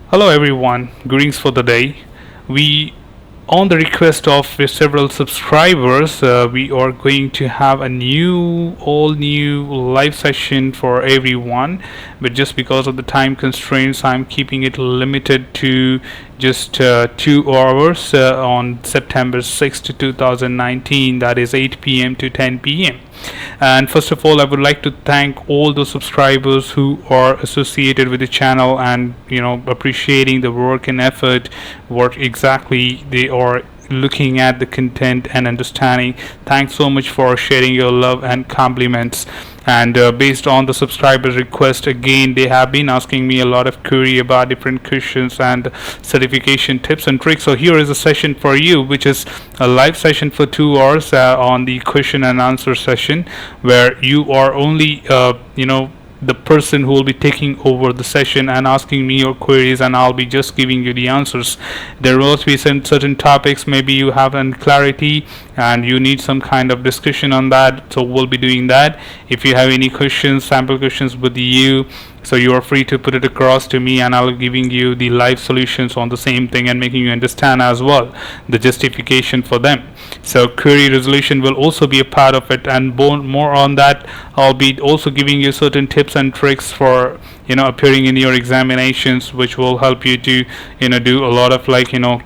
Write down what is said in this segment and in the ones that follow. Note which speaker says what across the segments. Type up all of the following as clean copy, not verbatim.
Speaker 1: Hello everyone, greetings for the day. We on the request of several subscribers, we are going to have a all new live session for everyone. But just because of the time constraints, I'm keeping it limited to just 2 hours on September 6th, 2019. That is 8 p.m. to 10 p.m. And first of all, I would like to thank all the subscribers who are associated with the channel and appreciating the work and effort, what exactly they are looking at the content and understanding. Thanks so much for sharing your love and compliments. And based on the subscriber request, again they have been asking me a lot of query about different questions and certification tips and tricks. So here is a session for you, which is a live session for 2 hours on the question and answer session, where you are only the person who will be taking over the session and asking me your queries, and I'll be just giving you the answers. There will be some certain topics maybe you have clarity and you need some kind of discussion on that, so we'll be doing that. If you have any questions, sample questions with you, so you are free to put it across to me, and I'll be giving you the live solutions on the same thing and making you understand as well the justification for them. So query resolution will also be a part of it, and more on that. I'll be also giving you certain tips and tricks for appearing in your examinations, which will help you to do a lot of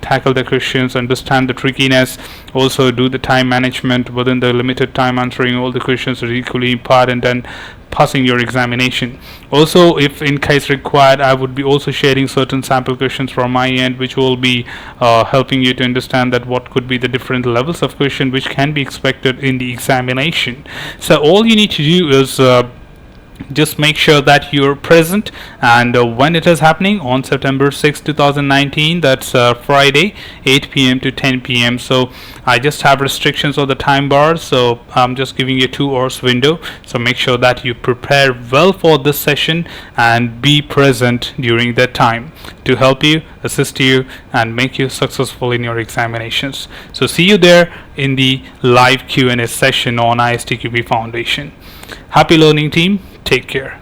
Speaker 1: tackle the questions, understand the trickiness, also do the time management within the limited time. Answering all the questions is equally important, and passing your examination. Also, if in case required, I would be also sharing certain sample questions from my end, which will be helping you to understand that what could be the different levels of question which can be expected in the examination. So all you need to do is just make sure that you're present, and when it is happening on September 6, 2019, that's Friday, 8 p.m. to 10 p.m. So I just have restrictions on the time bar, so I'm just giving you 2 hours window. So make sure that you prepare well for this session and be present during that time to help you, assist you, and make you successful in your examinations. So see you there in the live Q&A session on ISTQB Foundation. Happy learning, team. Take care.